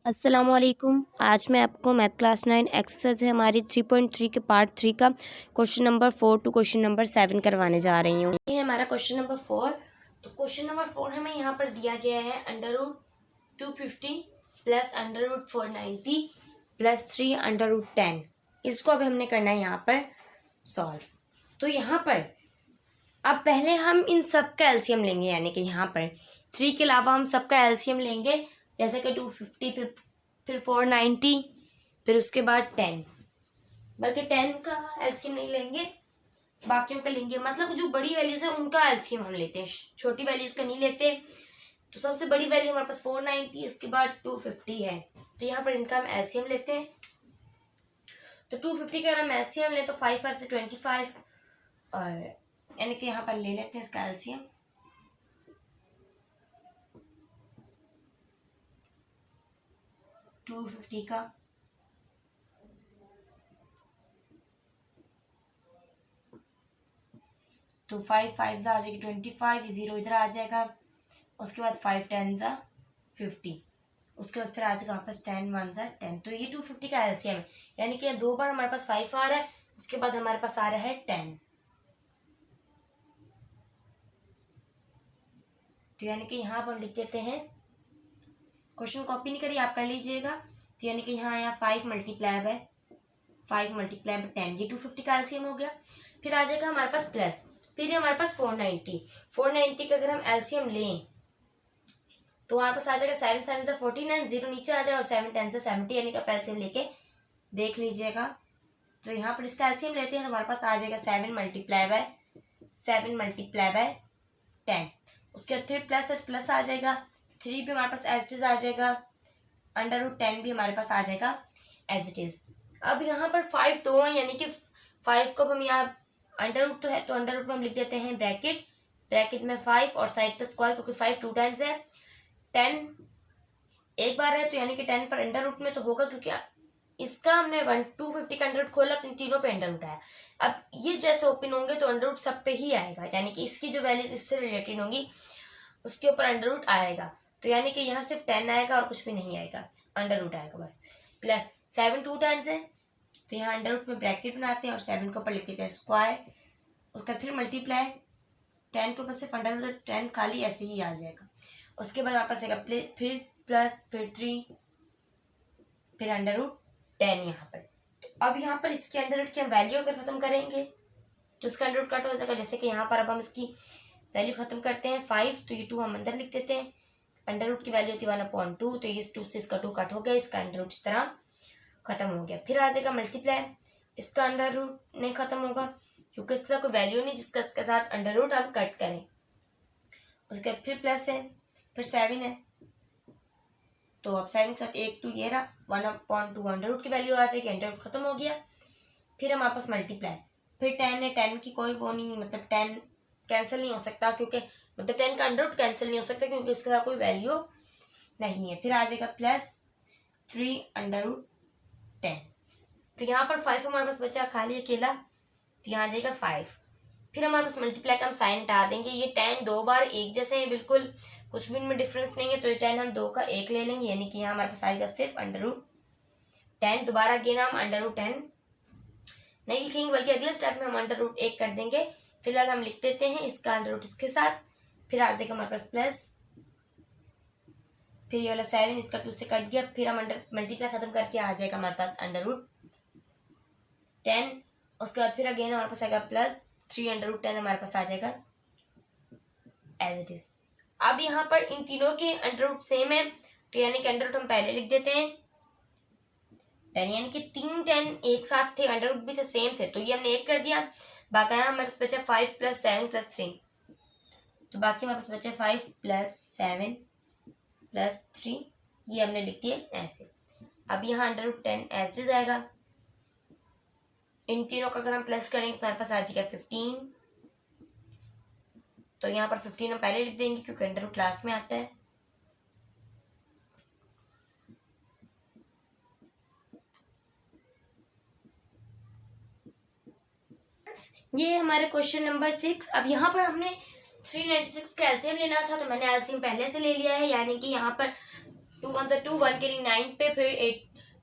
अस्सलामुअलैकुम। आज मैं आपको मैथ क्लास 9 एक्सरसाइज है हमारी 3.3 के पार्ट 3 का question number 4 to question number 7 करवाने जा रही हूँ। ये है हमारा क्वेश्चन नंबर 4। तो क्वेश्चन नंबर 4 हमें यहाँ पर दिया गया है √250 प्लस √490 प्लस 3 √10। इसको अब हमने करना है यहाँ पर सॉल्व। तो यहाँ पर अब पहले हम इन सब का एलसीएम लेंगे, यानी कि यहाँ पर 3 के अलावा हम सबका एलसीएम लेंगे, जैसे कि 250 फिर 490 फिर उसके बाद 10, बल्कि 10 का एलसीएम नहीं लेंगे, बाकियों का लेंगे। मतलब जो बड़ी वैल्यूज है उनका एलसीएम हम लेते हैं, छोटी वैल्यूज का नहीं लेते। तो सबसे बड़ी वैल्यू हमारे पास 490, उसके बाद 250 है, तो यहाँ पर इनका हम एलसीएम लेते हैं। तो 250 का अगर हम एलसीएम लें तो 5 5 से 25, और यानी कि यहाँ पर ले लेते हैं इसका एलसीएम। टू 250 का तो 5 5 आ जाएगी 25, 0 इधर आ जाएगा, उसके बाद 5 10 50, उसके बाद फिर आ जाएगा वापस 10 1 10। तो ये 250 का एलसीएम है, यानी कि दो बार हमारे पास 5 आ रहा है, उसके बाद हमारे पास आ रहा है 10। तो यानी कि यहाँ पर लिख देते हैं, क्वेश्चन कॉपी नहीं करिए, आप कर लीजिएगा। तो यानी कि यहाँ आया 5 मल्टीप्लाई बाय 10, ये 250 का एलसीएम हो गया। फिर आ जाएगा हमारे पास प्लस, फिर हमारे पास 490 का अगर हम एलसीएम लें तो हमारे पास आ जाएगा 7 7 से 49, 0 नीचे आ जाएगा, और 7 10 से 70, यानी कि एलसीएम लेके देख लीजिएगा। तो यहाँ पर इसका एलसीएम लेते हैं तो हमारे पास आ जाएगा 7 मल्टीप्लाई बाय 10, उसके बाद फिर प्लस आ जाएगा, 3 भी हमारे पास एज इट इज आ जाएगा, √10 भी हमारे पास आ जाएगा एज इट इज। अब यहाँ पर 5 दो है, यानी कि 5 को हम यहाँ अंडर तो है, तो अंडर में हम लिख देते हैं ब्रैकेट में 5 और साइड पे स्क्वायर, क्योंकि 5 2 टाइम्स है, 10 एक बार है, तो यानी कि 10 पर अंडर में तो होगा, क्योंकि इसका हमने 250 का अंडर खोला तो इन तीनों पे अंडर आया। अब ये जैसे ओपन होंगे तो अंडर सब पे ही आएगा, यानी कि इसकी जो वैल्यू इससे रिलेटेड होंगी उसके ऊपर अंडर आएगा। तो यानी कि यहाँ सिर्फ 10 आएगा और कुछ भी नहीं आएगा, अंडर आएगा बस। प्लस 7 2 टाइम्स है, तो यहाँ अंडर में ब्रैकेट बनाते हैं और 7 के ऊपर लिखते हैं स्क्वायर, उसका फिर मल्टीप्लाई 10 के ऊपर सिर्फ अंडर, तो 10 खाली ऐसे ही आ जाएगा। उसके बाद वापस आएगा फिर प्लस, फिर 3, फिर √10 यहाँ पर। तो अब यहाँ पर इसके अंडर की वैल्यू अगर खत्म करेंगे तो इसका अंडर कट हो जाएगा। जैसे कि यहाँ पर अब हम इसकी वैल्यू खत्म करते हैं 5, तो ये 2 हम अंदर लिख देते हैं, अंडर की वैल्यू होती है 1/2, तो ये 2 से इसका 2 कट हो गया, इसका अंडर इस तरह खत्म हो गया। फिर आ जाएगा मल्टीप्लाई, इसका अंडर नहीं खत्म होगा क्योंकि इसका कोई वैल्यू नहीं जिसका इसके साथ अंडर हम कट करें। उसके बाद फिर प्लस है, फिर 7 है, तो अब 7 के साथ 1 2 ये रहा, 1/2 अंडर की वैल्यू आ जाएगी, अंडर खत्म हो गया। फिर हम आपस मल्टीप्लाई, फिर 10 है, 10 की कोई वो नहीं, मतलब 10 कैंसिल नहीं हो सकता, क्योंकि मतलब 10 का अंडर कैंसिल नहीं हो सकता क्योंकि इसके साथ कोई वैल्यू नहीं है। फिर आ जाएगा प्लस 3 √10, तो यहाँ पर 5 हमारे पास बचा खाली अकेला, तो यहाँ आ जाएगा 5। फिर हमारे पास मल्टीप्लाई का हम साइन हटा देंगे, ये 10 दो बार एक जैसे हैं, बिल्कुल कुछ भी इनमें डिफरेंस नहीं है, तो ये 10 हम 2 का 1 ले लेंगे, यानी कि यहाँ हमारे पास आएगा सिर्फ √10। दोबारा अगेन हम √10 नहीं लिखेंगे, बल्कि अगले स्टेप में हम √1 कर देंगे। फिलहाल हम लिख देते हैं इसका अंडर इसके साथ, फिर आ जाएगा हमारे पास प्लस, फिर ये वाला 7 इसका 2 से कट गया, फिर हम अंडर मल्टीप्लाई खत्म करके आ जाएगा हमारे पास √10। उसके बाद फिर अगेन हमारे पास आएगा प्लस 3 √10 हमारे पास आ जाएगा एज इट इज। अब यहाँ पर इन तीनों के अंडर सेम है, तो यानी कि अंडर हम पहले लिख देते हैं 10, यानी कि 3 10 एक साथ थे, अंडर भी थे, सेम थे, तो ये हमने 1 कर दिया। बाकी हमारे पास बचा 5 + 7 + 3, तो बाकी हमारे पास बचे 5 + 7 + 3, ये हमने लिख दिया ऐसे। अब यहाँ √10 एज इज आएगा, इन तीनों का अगर हम प्लस करेंगे तो हमारे पास आ जाएगा 15, तो यहाँ पर 15 हम पहले लिख देंगे क्योंकि अंडर लास्ट में आता है। ये हमारे क्वेश्चन नंबर 6। अब यहाँ पर हमने 396 का एलसीएम लेना था, तो मैंने एलसीएम पहले से ले लिया है, यानी कि यहाँ पर 2 वन ज़ा 2, 1 कैरी 9 पे, फिर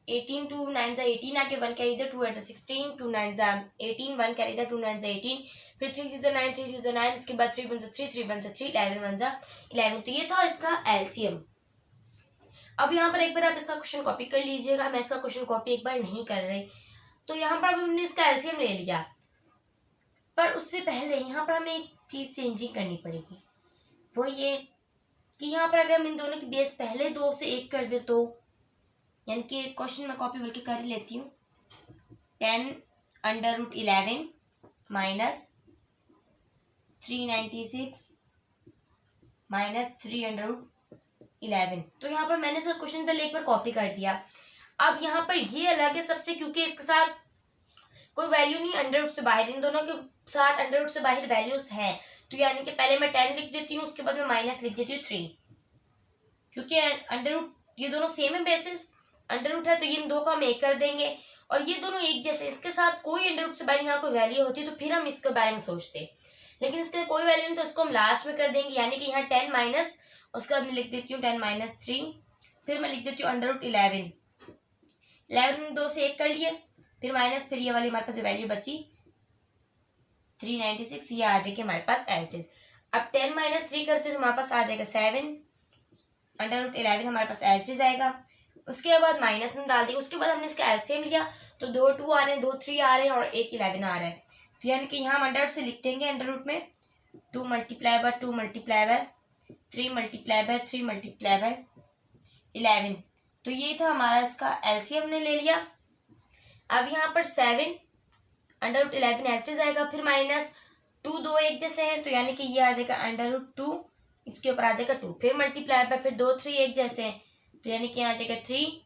18 2 9 ज़ा 18 आके 1 कैरी ज़ा 2 8 ज़ा 16, 2 9 ज़ा 18, 1 कैरी ज़ा 2 9 ज़ा 18, फिर 3 3 ज़ा 9, 3 3 ज़ा 9, उसके बाद 3 1 ज़ा 3, 3 1 ज़ा 3, 11 1 ज़ा 11। तो ये था इसका एलसीएम। अब यहाँ पर एक बार आप इसका क्वेश्चन कॉपी कर लीजिएगा। मैं इसका क्वेश्चन कॉपी एक बार नहीं कर रही, तो यहाँ पर अभी हमने इसका एलसीएम ले लिया, पर उससे पहले यहाँ पर हमें एक चीज चेंजिंग करनी पड़ेगी। वो ये कि यहाँ पर अगर हम इन दोनों की बेस पहले 2 से 1 कर दे तो, यानी कि क्वेश्चन में कॉपी बल्कि कर ही लेती हूँ, 10√11 माइनस 396 माइनस 311। तो यहाँ पर मैंने इसका क्वेश्चन पहले एक बार कॉपी कर दिया। अब यहाँ पर ये अलग है सबसे, क्योंकि इसके साथ कोई वैल्यू नहीं अंडर रूट से बाहर, इन दोनों के साथ अंडर रूट से बाहर वैल्यूज हैं। तो यानी कि पहले मैं 10 लिख देती हूँ, उसके बाद मैं माइनस लिख देती हूँ 3, क्योंकि अंडर रूट ये दोनों सेम है, बेसिस अंडर रूट है, तो ये इन दो को हम एक कर देंगे। और ये दोनों एक जैसे, इसके साथ कोई अंडर रूट से बाहर यहाँ कोई वैल्यू होती तो फिर हम इसके बारे में सोचते, लेकिन इसके कोई वैल्यू नहीं, तो इसको हम लास्ट में कर देंगे। यानी कि यहाँ 10 माइनस, उसके बाद मैं लिख देती हूँ 10 माइनस 3, फिर मैं लिख देती हूँ अंडर रूट 11 2 से 1 कर लिए, फिर माइनस, फिर ये वाली हमारे पास जो वैल्यू बची 396, ये आ जाएगी हमारे पास एज इट इज। अब 10 माइनस 3 करते तो हमारे पास आ जाएगा 7, अंडर रूट 11 हमारे पास एज इट इज आएगा। उसके बाद माइनस में डाल दिया, उसके बाद हमने इसका एलसीएम लिया, तो 2 2 आ रहे हैं, 2 3 आ रहे हैं और 1 11 आ रहा है। तो यानी कि यहाँ हम अंडर रूट से लिख देंगे, अंडर रूट में 2 multiply by 2 multiply by 3 multiply by 3 multiply by 11। तो ये था हमारा इसका एलसीएम ने ले लिया। अब यहाँ पर 7 under root 11 as it is आएगा, फिर माइनस 2 2 एक जैसे हैं, तो यानी कि ये आ जाएगा अंडर रूट 2, इसके ऊपर आ जाएगा 2, फिर मल्टीप्लाई बाय, फिर 2 3 एक जैसे हैं, तो यानी कि यहाँ आ जाएगा 3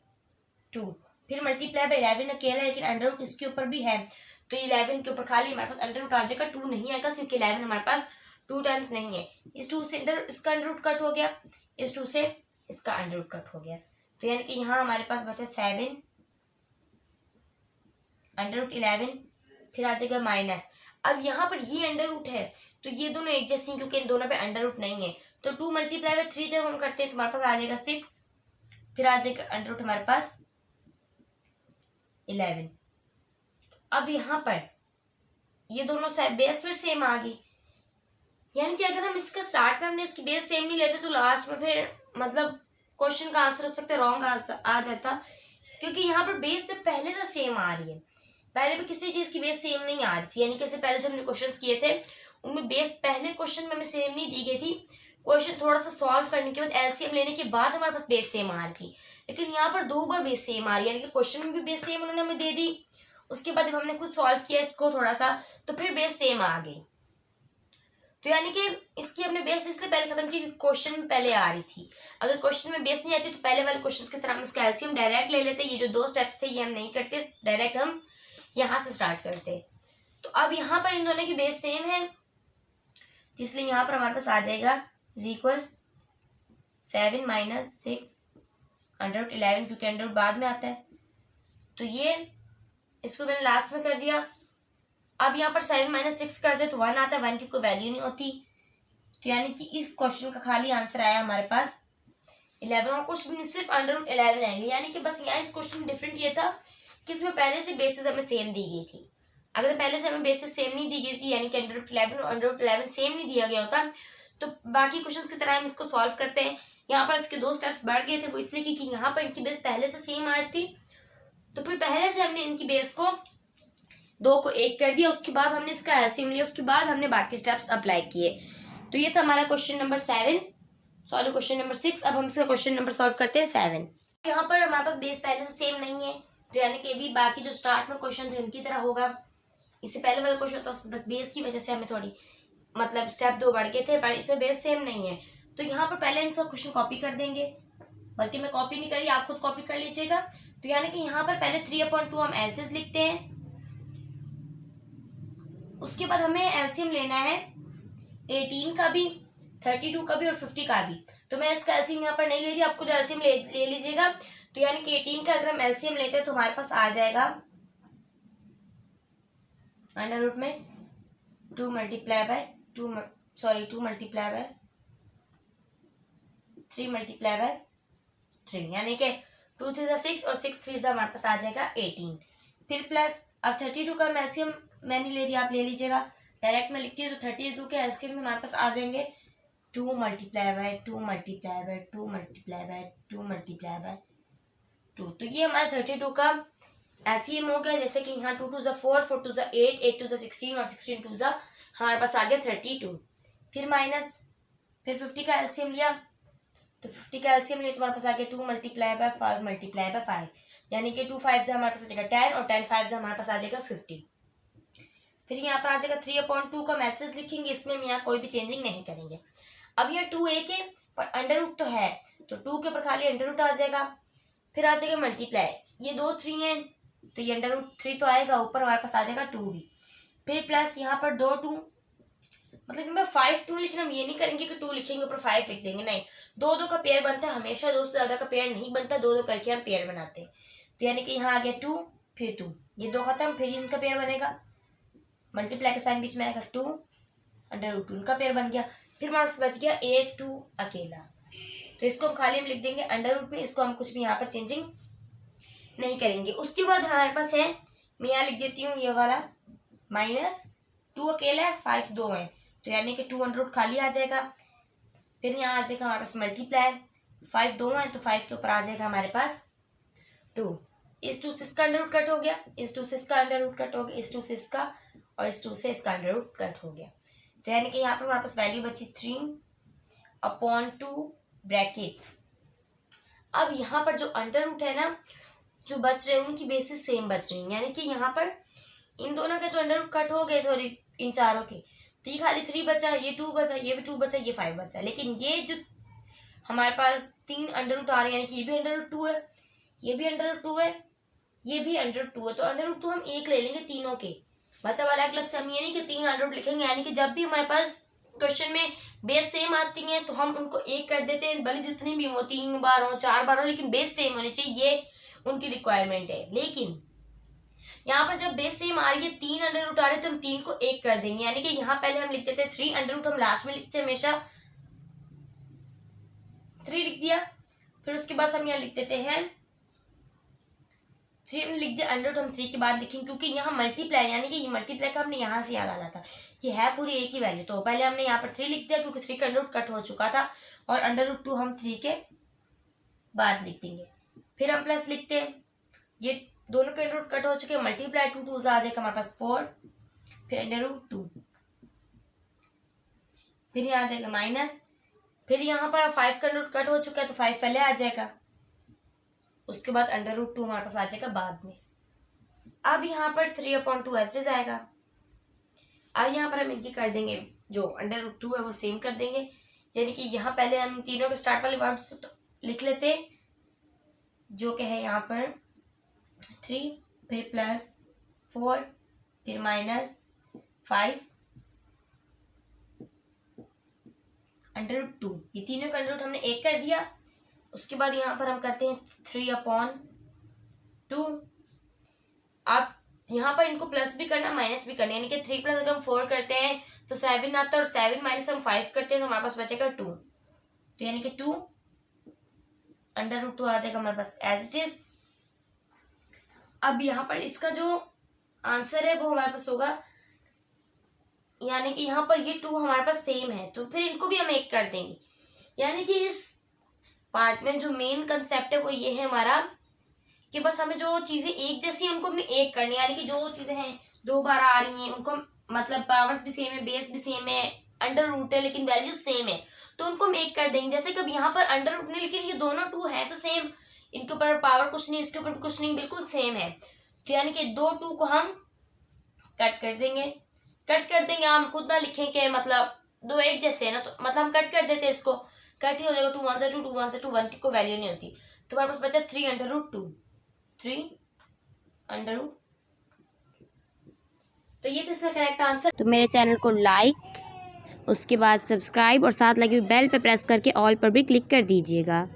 2, फिर मल्टीप्लाई बाय 11 अकेला है, लेकिन अंडर रूट इसके ऊपर भी है, तो 11 के ऊपर खाली हमारे पास अंडर रूट आ जाएगा, 2 नहीं आएगा, क्योंकि 11 हमारे पास 2 टाइम्स नहीं है। इस 2 से इसका अंडर रूट कट हो गया, इस 2 से इसका अंडर रूट कट हो गया, तो यानी कि यहाँ हमारे पास बचा 7 अंडर रूट 11, फिर आ जाएगा माइनस। अब यहाँ पर ये अंडर रूट है, तो ये दोनों एक जैसे हैं, क्योंकि इन दोनों पे अंडर रूट नहीं है, तो 2 मल्टीप्लाई बाय 3 जब हम करते हैं तो हमारे पास आ जाएगा 6, फिर आ जाएगा अंडर रूट हमारे पास 11। अब यहाँ पर ये दोनों बेस फिर सेम आ गई, यानी कि अगर हम इसका स्टार्ट में हमने इसकी बेस सेम नहीं लेते तो लास्ट में फिर मतलब क्वेश्चन का आंसर हो सकता है रॉन्ग आ जाता, क्योंकि यहाँ पर बेस जब पहले से सेम आ रही है, पहले भी किसी चीज की बेस सेम नहीं आ रही थी, यानी कि इससे पहले जो हमने क्वेश्चंस किए थे उनमें बेस पहले क्वेश्चन में हमें सेम नहीं दी गई थी, क्वेश्चन थोड़ा सा सॉल्व करने के बाद एलसीएम लेने के बाद हमारे पास बेस सेम आ रही थी, लेकिन यहाँ पर 2 बार बेस सेम आ रही है, यानी कि क्वेश्चन में भी बेस सेम उन्होंने हमें दे दी, उसके बाद जब हमने खुद सॉल्व किया इसको थोड़ा सा तो फिर बेस सेम आ गई। तो यानी कि इसकी हमने बेस इसलिए पहले खत्म की क्वेश्चन में पहले आ रही थी, अगर क्वेश्चन में बेस नहीं आती तो पहले वाले क्वेश्चन की तरह हम इसका एलसीएम डायरेक्ट ले लेते, ये जो 2 स्टेप्स थे ये हम नहीं करते, डायरेक्ट हम यहाँ से स्टार्ट करते। तो अब यहाँ पर इन दोनों की बेस सेम है, इसलिए यहाँ पर हमारे पास आ जाएगा is equal 7 minus 6 under root 11, क्योंकि अंडर रूट बाद में आता है, तो ये इसको मैंने लास्ट में कर दिया। अब यहाँ पर 7 माइनस 6 कर दे तो 1 आता है, 1 की कोई वैल्यू नहीं होती, तो यानी कि इस क्वेश्चन का खाली आंसर आया हमारे पास 11, और कुछ नहीं सिर्फ अंडर रूट 11 आएंगे, यानी कि बस यहाँ इस क्वेश्चन में डिफरेंट ये था कि इसमें पहले से बेसिस हमें सेम दी गई थी, अगर पहले से हमें बेसिस सेम नहीं दी गई थी, यानी कि अंडर रूट 11 और अंडर रूट 11 सेम नहीं दिया गया होता, तो बाकी क्वेश्चंस की तरह हम इसको सॉल्व करते हैं। यहाँ पर इसके 2 स्टेप्स बढ़ गए थे, वो इसलिए क्योंकि यहाँ पर इनकी बेस पहले से सेम आ रही थी, तो फिर पहले से हमने इनकी बेस को 2 को 1 कर दिया, उसके बाद हमने इसका एलसीएम लिया, उसके बाद हमने बाकी स्टेप्स अप्लाई किए। तो ये था हमारा question number 7, sorry question number 6। अब हम इसका क्वेश्चन नंबर सॉल्व करते हैं 7। यहाँ पर हमारे पास बेस पहले से सेम नहीं है, तो यानी कि भी बाकी जो स्टार्ट में क्वेश्चन थे उनकी तरह होगा, इससे पहले वाला क्वेश्चन था बस बेस की वजह से हमें थोड़ी मतलब स्टेप 2 बढ़ गए थे, पर इसमें बेस सेम नहीं है, तो यहाँ पर पहले हम इसका क्वेश्चन कॉपी कर देंगे, बल्कि मैं कॉपी नहीं करी, आप खुद कॉपी कर लीजिएगा। तो यानी कि यहाँ पर पहले 3/2 हम एज इज लिखते हैं, उसके बाद हमें एलसीएम लेना है 18 का भी, 32 का भी और 50 का भी, तो मैं इसका एलसीएम यहाँ पर नहीं ले रही, आपको जो एलसीएम ले लीजिएगा। तो यानी कि 18 का अगर हम एलसीएम लेते हैं तो हमारे पास आ जाएगा अंडर रूट में 2 मल्टीप्लाई बाय 3 मल्टीप्लाई बाय 3, यानी कि 2 3 6 और 6 3 हमारे पास आ जाएगा 18। फिर प्लस अब 32 का एलसीएम मैंने ले लिया, आप ले लीजिएगा। डायरेक्ट में लिखती हूँ तो 32 के एलसीएम में हमारे पास आ जाएंगे 2 multiply by 2 multiply by 2 multiply by 2 multiply by 2। तो ये हमारा 32 का एलसीएम हो गया। जैसे कि यहाँ 2 2 4, 4 2 8, 8 2 16 और 16 2 हमारे पास आ गया 32। फिर माइनस, फिर 50 का एलसीएम लिया तो 50 का एलसीएम लिया तो हमारे पास आ गया 2 मल्टीप्लाई बाय 5 मल्टीप्लाई बाय 5, यानी कि 2 5 से हमारे पास आ जाएगा 10 और 10 5 से हमारे पास आ जाएगा 50। फिर यहाँ पर आ जाएगा 3/2 का मैसेज लिखेंगे, इसमें हम यहाँ कोई भी चेंजिंग नहीं करेंगे। अब ये 2 एक है पर अंडर रूट तो है तो 2 के ऊपर खाली अंडर रूट आ जाएगा। फिर आ जाएगा मल्टीप्लाई, ये 2 3 है तो ये अंडर रूट 3 तो आएगा, ऊपर हमारे पास आ जाएगा 2 भी। फिर प्लस यहाँ पर 2 2, मतलब 5 2 लिखना, हम ये नहीं करेंगे कि 2 लिखेंगे ऊपर 5 लिख देंगे, नहीं। 2 2 का पेयर बनता है हमेशा, 2 से ज्यादा का पेयर नहीं बनता, 2 2 करके हम पेयर बनाते हैं। तो यानी कि यहाँ आ गया 2 फिर 2, ये 2 खत्म, फिर इनका पेयर बनेगा, मल्टीप्लाई का साइन बीच में आएगा 2 अंडर रूट 2, इनका पेयर बन गया। फिर हमारे पास बच गया 8 2 अकेला, तो इसको हम खाली हम लिख देंगे अंडर रूट में, इसको हम कुछ भी यहाँ पर चेंजिंग नहीं करेंगे। उसके बाद हमारे पास है, मैं यहाँ लिख देती हूँ ये वाला माइनस 2 अकेला है 5 2 है, तो यानी कि 2 अंडर रूट खाली आ जाएगा। फिर यहाँ आ जाएगा हमारे पास मल्टीप्लाई, 5 2 है तो 5 के ऊपर आ जाएगा हमारे पास 2, इस 2 से इसका अंडर रूट कट हो गया, इस 2 से इसका अंडर रूट कट हो गया, इस 2 से इसका और इस 2 से इसका अंडर रूट कट हो गया। तो यानी कि यहाँ पर हमारे पास वैल्यू बची 3/2 ब्रैकेट। अब यहाँ पर जो अंडर रूट है ना, जो बच रहे हैं उनकी बेसिस सेम बच रही है, यानी कि यहाँ पर इन दोनों के जो अंडर रूट कट हो गए, सॉरी इन चारों के, तो ये खाली 3 बचा, ये 2 बचा, ये भी 2 बचा, ये 5 बचा। लेकिन ये जो हमारे पास 3 अंडर रूट आ रहे हैं, यानी कि ये भी अंडर रूट 2 है, ये भी अंडर रूट 2 है, ये भी अंडर रूट 2 है, तो अंडर रूट 2 हम एक ले लेंगे तीनों के, मतलब अलग अलग से हम ये नहीं कि 3 अंडर रूट लिखेंगे। यानी कि जब भी हमारे पास क्वेश्चन में बेस सेम आती हैं तो हम उनको एक कर देते हैं, भले जितनी भी हो, 3 बार हो 4 बार हो, लेकिन बेस सेम होनी चाहिए, ये उनकी रिक्वायरमेंट है। लेकिन यहाँ पर जब बेस सेम आ रही है, 3 अंडर रूट आ रहे हैं तो हम 3 को एक कर देंगे, यानी कि यहाँ पहले हम लिखते थे 3 अंडर रूट, हम लास्ट में लिखते हमेशा 3 लिख दिया। फिर उसके बाद हम यहाँ लिख देते हैं 3 हमने लिख दिया, अंडर रूट हम 3 के बाद लिखेंगे, क्योंकि यहाँ मल्टीप्लाई, यानी कि मल्टीप्लाई का हमने यहाँ से याद आना था कि है पूरी एक ही वैल्यू, तो पहले हमने यहाँ पर 3 लिख दिया क्योंकि 3 का अंडर रूट कट हो चुका था, और अंडर रूट 2 हम 3 के बाद लिख देंगे। फिर हम प्लस लिखते हैं, ये दोनों के अंडर रूट कट हो चुके हैं, मल्टीप्लाई 2 2 आ जाएगा हमारे पास 4, फिर अंडर रूट 2, फिर यहाँ आ जाएगा माइनस, फिर यहाँ पर 5 का अंडर रूट कट हो चुका है तो 5 पहले आ जाएगा, उसके बाद अंडर रूट 2 हमारे पास आ जाएगा बाद में। अब यहाँ पर 3/2 ऐसे जाएगा। अब यहाँ पर हम ये कर देंगे, जो अंडर रूट 2 है वो सेम कर देंगे, यानी कि यहाँ पहले हम तीनों के स्टार्ट वाले वर्ड्स लिख लेते, जो कि है यहाँ पर 3, फिर प्लस 4, फिर माइनस 5 अंडर रूट 2, ये तीनों का अंडर रूट हमने एक कर दिया। उसके बाद यहाँ पर हम करते हैं 3/2। अब यहाँ पर इनको प्लस भी करना माइनस भी करना, यानी कि 3 प्लस अगर हम 4 करते हैं तो 7 आता है, और 7 माइनस हम 5 करते हैं तो हमारे पास बचेगा 2, तो यानी कि 2 अंडर रूट 2 आ जाएगा हमारे पास एज इट इज। अब यहाँ पर इसका जो आंसर है वो हमारे पास होगा, यानी कि यहाँ पर ये 2 हमारे पास सेम है तो फिर इनको भी हम एक कर देंगे। यानी कि इस पार्ट में जो मेन कंसेप्ट है वो ये है हमारा कि बस हमें जो चीजें एक जैसी है उनको हमने एक करनी है, यानी कि जो चीजें हैं 2 बार आ रही हैं उनको मतलब पावर्स भी सेम है, बेस भी सेम है, अंडर रूट है लेकिन वैल्यू सेम है, तो उनको हम एक कर देंगे। जैसे कि अब यहाँ पर अंडर रूट नहीं, लेकिन ये दोनों 2 है तो सेम, इनके ऊपर पावर कुछ नहीं, इसके ऊपर कुछ नहीं, बिल्कुल सेम है, तो यानी कि 2 2 को हम कट कर देंगे। हम खुद ना लिखें कि मतलब 2 एक जैसे है ना, तो मतलब हम कट कर देते हैं, इसको कट ही हो जाएगा, 2 1 2 2 1 2 1 की कोई वैल्यू नहीं होती, तो हमारे पास बचा 3 अंडर रूट 2, 3 अंडर रूट। तो ये था इसका करेक्ट आंसर। तो मेरे चैनल को लाइक, उसके बाद सब्सक्राइब और साथ लगी हुई बेल पे प्रेस करके ऑल पर भी क्लिक कर दीजिएगा।